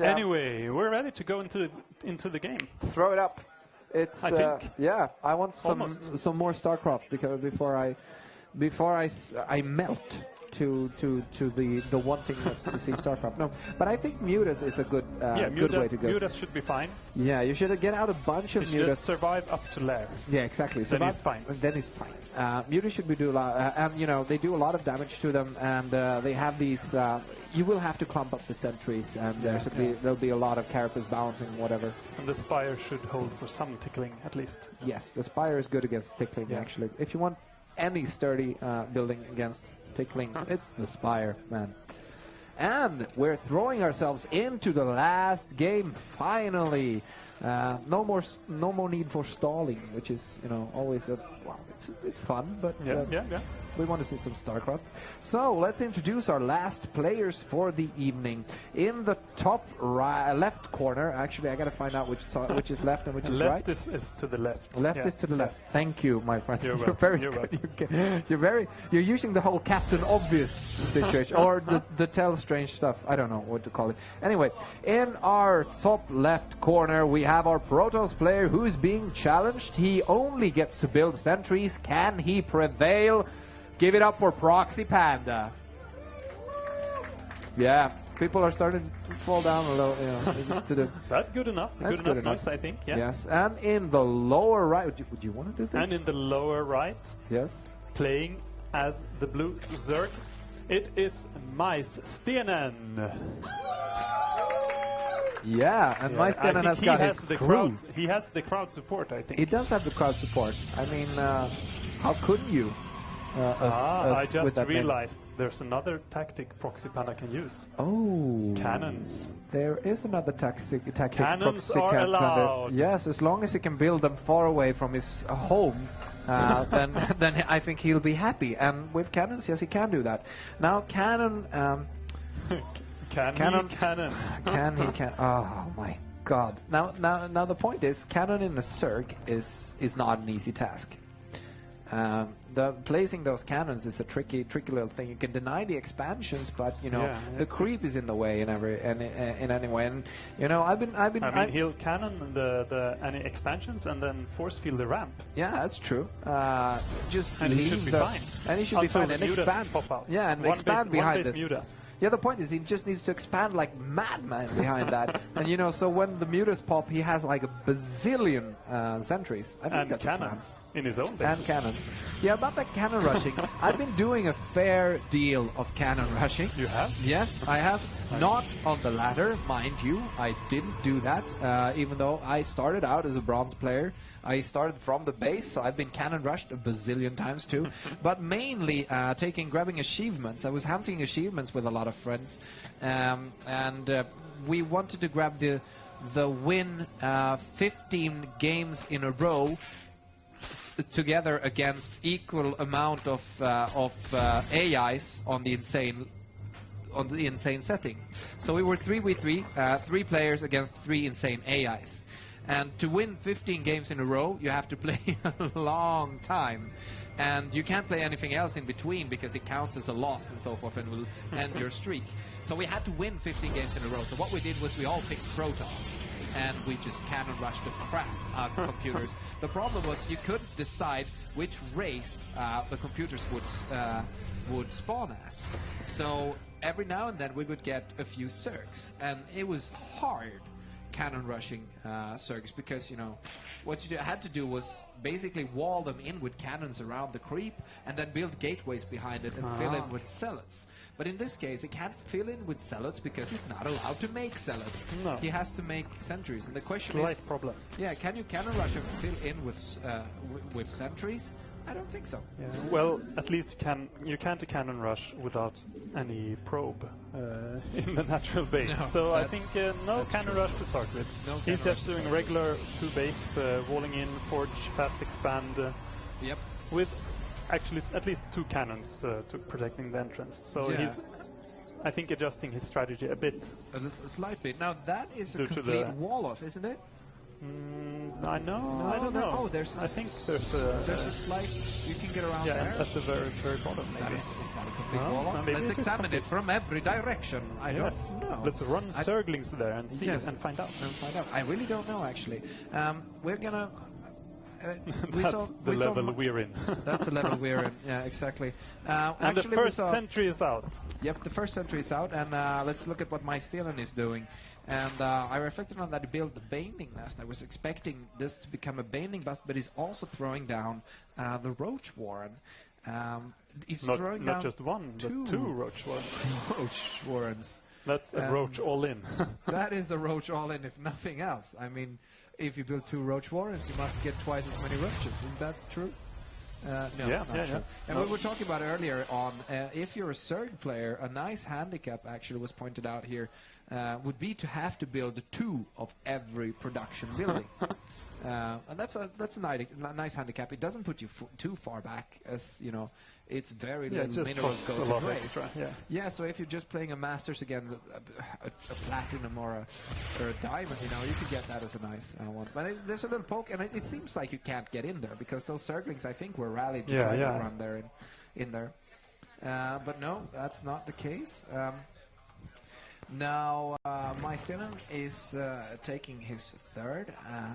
anyway, we're ready to go into the game. Throw it up. It's I think. yeah. I want some more StarCraft because before I melt to the wanting to see StarCraft. No, but I think Mutas is a good good way to go. Mutas should be fine. Yeah, you should get out a bunch of Mutas. Just survive up to lair. Yeah, exactly. Then it's fine. Then it's fine. Mutas should be do a lot, and you know they do a lot of damage to them, and they have these. You will have to clump up the sentries, and there'll be a lot of characters bouncing, whatever. And the Spire should hold for some tickling at least. Yes, the Spire is good against tickling. Actually, if you want any sturdy building against tickling, it's the Spire, man. And we're throwing ourselves into the last game finally. No more need for stalling, which is always it's fun, but we want to see some StarCraft. So let's introduce our last players for the evening. In the top left corner, actually I gotta find out which is left and which is right. Left is to the left. Left is to the left. Thank you, my friend. You're very good. You're using the whole Captain Obvious situation or the tell strange stuff. I don't know what to call it. Anyway, in our top left corner we have our Protoss player who's being challenged. He only gets to build sentries. Can he prevail? Give it up for ProxyPanda. Yeah, people are starting to fall down a little. That's good enough. Good enough noise, I think. Yeah. Yes, and in the lower right, would you want to do this? And in the lower right, yes, playing as the blue Zerg, it is Majsstenen. Yeah, and Majsstenen has got his crew. He has the crowd support, I think. He does have the crowd support. I mean, how couldn't you? I just realized there's another tactic ProxyPanda can use. Oh. Cannons. There is another tactic. Cannons are allowed. Yes, as long as he can build them far away from his home, then I think he'll be happy. And with cannons, yes, he can do that. Now, cannon... Can he? Oh, my God. Now the point is, cannon in a Zerg is not an easy task. Placing those cannons is a tricky little thing. You can deny the expansions, but the creep is in the way in any way. And I've been. He'll cannon any expansions and then force field the ramp. Yeah, that's true. Just and he should be fine. And he should be fine. And expand. Pop out. Yeah, and expand behind this. Mutas. Yeah, the point is he just needs to expand like madman behind that. And so when the Mutas pop, he has like a bazillion sentries. I think that's cannons in his own base. And cannons. Yeah, about that cannon rushing, I've been doing a fair deal of cannon rushing. You have? Yes, I have. Not on the ladder, mind you. I didn't do that, even though I started out as a bronze player. I started from the base, so I've been cannon rushed a bazillion times too. But mainly grabbing achievements. I was hunting achievements with a lot of friends, and we wanted to grab the win 15 games in a row together against equal amount of AIs on the insane setting. So we were 3v3, 3 players against 3 insane AIs. And to win 15 games in a row, you have to play a long time. And you can't play anything else in between because it counts as a loss and so forth and will end your streak. So we had to win 15 games in a row. So what we did was we all picked Protoss. And we just cannon rushed the crap out of computers. The problem was you couldn't decide which race the computers would spawn as. So every now and then we would get a few Zergs. And it was hard cannon rushing Zergs because, what you had to do was basically wall them in with cannons around the creep and then build gateways behind it and fill in with zealots. But in this case, he can't fill in with zealots because he's not allowed to make zealots. No. He has to make sentries. And the question is... problem. Yeah, can you cannon rush and fill in with sentries? I don't think so. Yeah. Well, at least you can't cannon rush without any probe in the natural base. No, so I think no cannon rush to start with. No, he's just doing regular 2 base, walling in, forge, fast expand. Yep. With actually at least 2 cannons to protecting the entrance. So he's, I think, adjusting his strategy a bit. A slight bit. Now that is a complete wall-off, isn't it? I know. No, I don't know. Oh, there's. I think there's a slight. You can get around there. At the very, very bottom. Maybe. Is that a complete wall off? Maybe Let's examine it from every direction. I don't know. Let's run Zerglings there and see and find out. I really don't know, actually. We're gonna. That's the level we're in. That's the level we're in. Yeah, exactly. And actually, the first sentry is out. Yep, the first sentry is out, and let's look at what Majsstenen is doing. And I reflected on that he built the Baning Nest. I was expecting this to become a Baning bust, but he's also throwing down the Roach Warren. He's throwing down not just one, but two Roach Warrens. Roach Warrens. That's a Roach all-in. That is a Roach all-in, if nothing else. I mean, if you build 2 Roach Warrens, you must get twice as many Roaches. Isn't that true? No, it's not true. Yeah. And we were talking about earlier on, if you're a Zerg player, a nice handicap actually was pointed out here, would be to have to build 2 of every production building. And that's a nice handicap. It doesn't put you too far back, as you know. It's very little minerals go to waste. Yeah, so if you're just playing a Masters against a Platinum or a Diamond, you know, you could get that as a nice one. But there's a little poke, and it seems like you can't get in there because those Zerglings, I think, were rallied to try to run there in there. But no, that's not the case. Now, Majsstenen is taking his third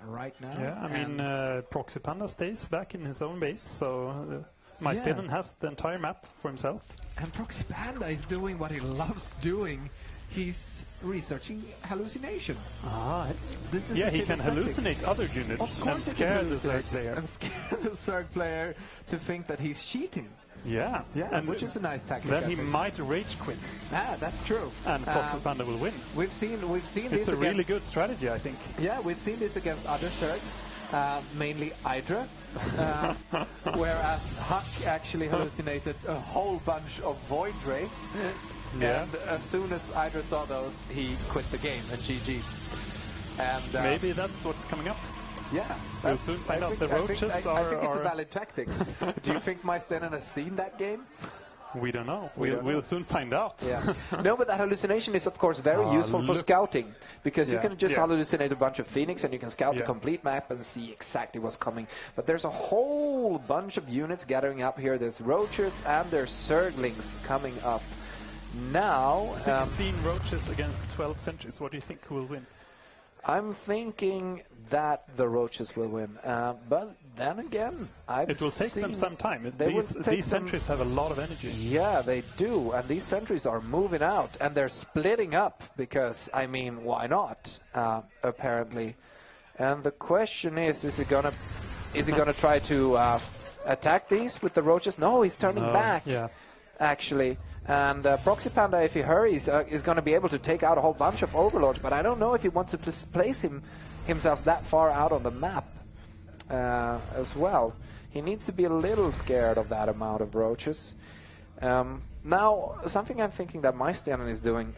right now. Yeah, I mean, ProxyPanda stays back in his own base, so Majsstenen has the entire map for himself. And ProxyPanda is doing what he loves doing. He's researching hallucination. This is he can hallucinate other units and scare the Zerg player. And scare the Zerg player to think that he's cheating. Yeah, and which is a nice tactic. Then he might rage quit. That's true. And ProxyPanda will win. We've seen this. It's a really good strategy, I think. Yeah, we've seen this against other Zergs, mainly Hydra, whereas Huck actually hallucinated a whole bunch of Void Wraiths. Yeah. And as soon as Hydra saw those, he quit the game and GG. And maybe that's what's coming up. Yeah, we'll soon find out. The Roaches I think it's a valid tactic. Do you think Majsstenen has seen that game? We don't know. We'll soon find out. Yeah. No, but that hallucination is, of course, very useful for scouting, because you can just hallucinate a bunch of Phoenix and you can scout the complete map and see exactly what's coming. But there's a whole bunch of units gathering up here. There's Roaches and there's Zerglings coming up now. 16 Roaches against 12 Sentries. What do you think will win? I'm thinking that the Roaches will win, but then again, it will take them some time. These sentries have a lot of energy. Yeah, they do, and these sentries are moving out, and they're splitting up because, I mean, why not? Apparently, and the question is he gonna try to attack these with the Roaches? No, he's turning back. Yeah. Actually. And ProxyPanda, if he hurries, is going to be able to take out a whole bunch of Overlords, but I don't know if he wants to place himself that far out on the map as well. He needs to be a little scared of that amount of Roaches. Now, something I'm thinking that Majsstenen is doing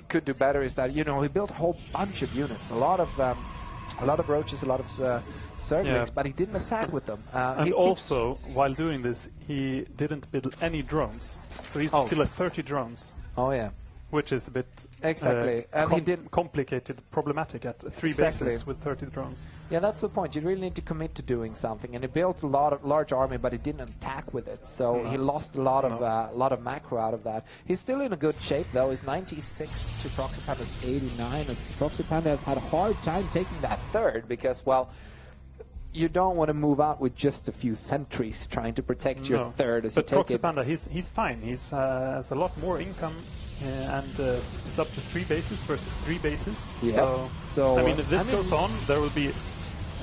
could do better is that, you know, he built a whole bunch of units, a lot of Roaches, a lot of Zerglings, but he didn't attack with them. And also, while doing this, he didn't build any drones. So he's still at 30 drones. Oh, yeah. Which is a bit and he did complicated, problematic at 3 bases with 30 drones. Yeah, that's the point. You really need to commit to doing something. And he built a large army, but he didn't attack with it. So he lost a lot of macro out of that. He's still in a good shape, though. He's 96 to ProxyPanda's 89. As ProxyPanda has had a hard time taking that third because, well, you don't want to move out with just a few sentries trying to protect your third as you take it. But ProxyPanda, he's fine. He has a lot more income, and it's up to 3 bases versus 3 bases. Yeah. So I mean, if this goes on, there will be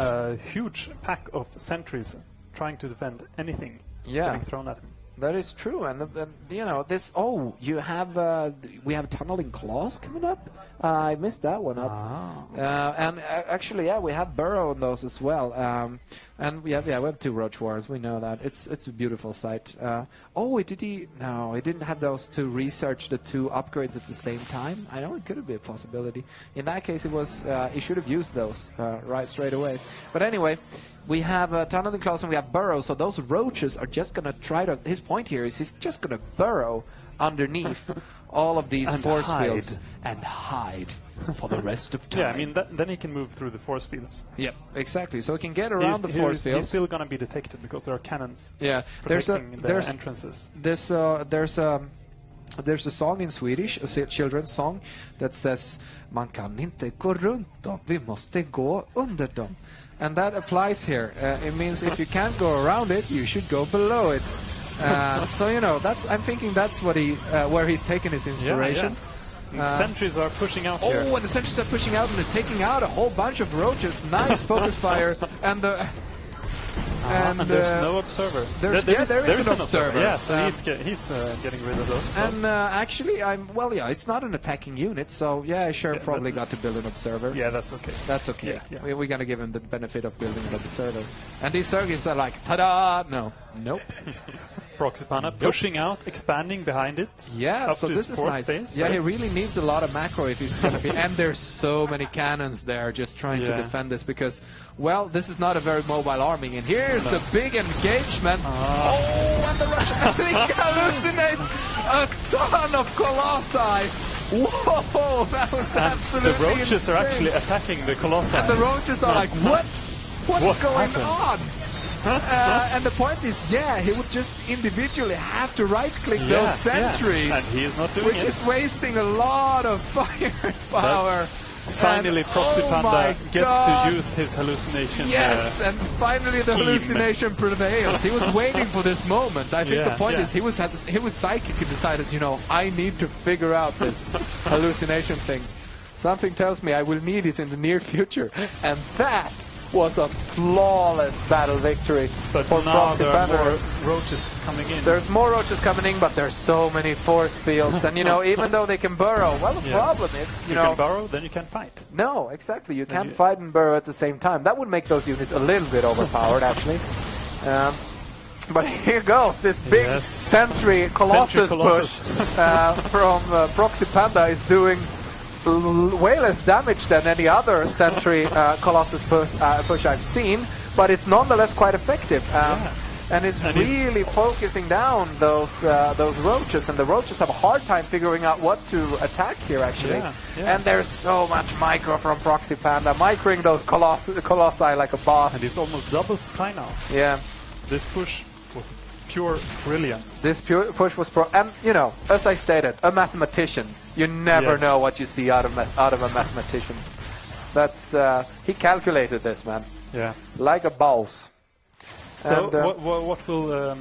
a huge pack of sentries trying to defend anything getting thrown at him. That is true, and you know this. Oh, you have we have tunneling claws coming up. I missed that one up. And actually, yeah, we have burrow on those as well. And we have 2 Roach Wars. We know that it's a beautiful sight. Did he? No, he didn't have those to research the 2 upgrades at the same time. I know it could be a possibility. In that case, it was he should have used those right straight away. But anyway. We have tunneling claws and we have burrow, so those Roaches are just going to try to... His point here is he's just going to burrow underneath all of these And force hide. fields and hide for the rest of time. Yeah, I mean, then he can move through the force fields. Yep, exactly. So he can get around the force fields. He's still going to be detected because there are cannons there's protecting the entrances. There's a song in Swedish, a children's song, that says "Man kan inte gå runt dem, vi måste gå under dem." And that applies here. It means if you can't go around it, you should go below it. So I'm thinking that's what where he's taken his inspiration. Yeah. Sentries are pushing out here. Oh, and the sentries are pushing out and they're taking out a whole bunch of roaches. Nice focus fire, and and there's no observer. There is an observer. Yeah, so he's getting rid of those. And actually, it's not an attacking unit, so probably got to build an observer. Yeah, that's okay. That's okay. Yeah. We're gonna give him the benefit of building an observer. And these Zergins are like, ta-da! Nope. ProxyPanda pushing out, expanding behind it. Yeah, so this is nice. Base, he really needs a lot of macro if he's gonna be. And there's so many cannons there just trying to defend this because, this is not a very mobile army. And here's the big engagement. And the Russian hallucinates a ton of colossi. Whoa, that was absolutely The roaches insane. are actually attacking the colossi. And the roaches are like, what's going happened? on? And the point is, he would just individually have to right-click those sentries. And he is not doing which is wasting a lot of firepower. Finally, ProxyPanda gets to use his hallucination. Yes, and finally the hallucination prevails. He was waiting for this moment. I think the point is he was psychic and decided, I need to figure out this hallucination thing. Something tells me I will need it in the near future. And that was a flawless battle victory but for now there are ProxyPanda. more roaches coming in. There's more roaches coming in, but there's so many force fields. And, even though they can burrow, the problem is, you can burrow, then you can fight. No, exactly. You can't fight and burrow at the same time. That would make those units a little bit overpowered, actually. But here goes this big sentry Colossus push from ProxyPanda is doing way less damage than any other sentry Colossus push I've seen, but it's nonetheless quite effective. And it's really focusing down those roaches, and the roaches have a hard time figuring out what to attack here, actually. And there's so much micro from ProxyPanda, microing those colossi like a boss. And it's almost double supply now. Yeah. This push was pure brilliance. This push was and as I stated, a mathematician. You never know what you see out of a mathematician. That's he calculated this, man. Yeah. Like a boss. So and, what will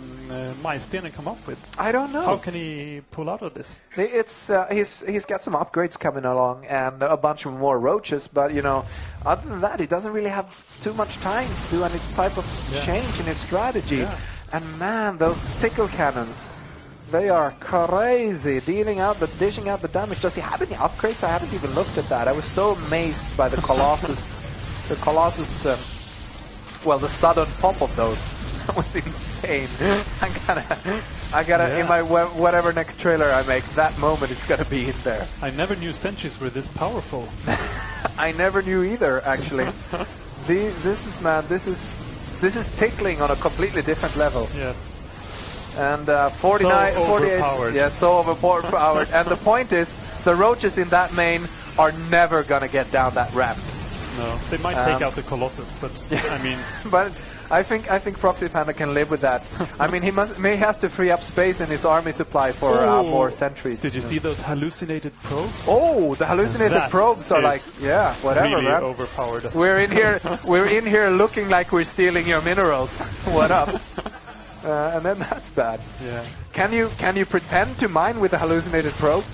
Majsstenen come up with? I don't know. How can he pull out of this? It's he's got some upgrades coming along and a bunch of more roaches, but other than that, he doesn't really have too much time to do any type of change in his strategy. Yeah. And man, those tickle cannons, they are crazy, dishing out the damage. Does he have any upgrades? I haven't even looked at that. I was so amazed by the Colossus, the sudden pop of those. That was insane. I gotta in my whatever next trailer I make, that moment it's gonna be in there. I never knew sentries were this powerful. I never knew either, actually. This is tickling on a completely different level. Yes. And 49, so 48, overpowered. so overpowered. And the point is, the roaches in that main are never gonna get down that ramp. No, they might take out the Colossus, but I mean. But I think ProxyPanda can live with that. I mean, he has to free up space in his army supply for more sentries. Did you see those hallucinated probes? Oh, the hallucinated probes are like, whatever, really man. Overpowered. We're in here looking like we're stealing your minerals. What up? And then that's bad. Yeah. Can you pretend to mine with a hallucinated probe?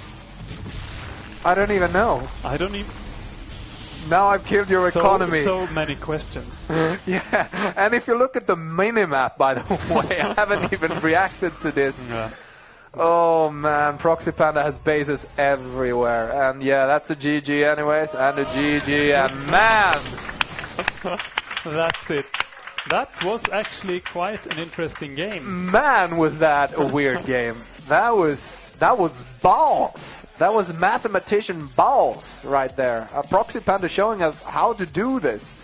I don't even know. I don't even. Now I've killed your economy. So many questions. Yeah, and if you look at the minimap, by the way, I haven't even reacted to this. Yeah. Oh man, ProxyPanda has bases everywhere, and that's a GG anyways, and a GG, and man! That's it. That was actually quite an interesting game. Man, was that a weird game. That was balls. That was mathematician balls right there. ProxyPanda showing us how to do this.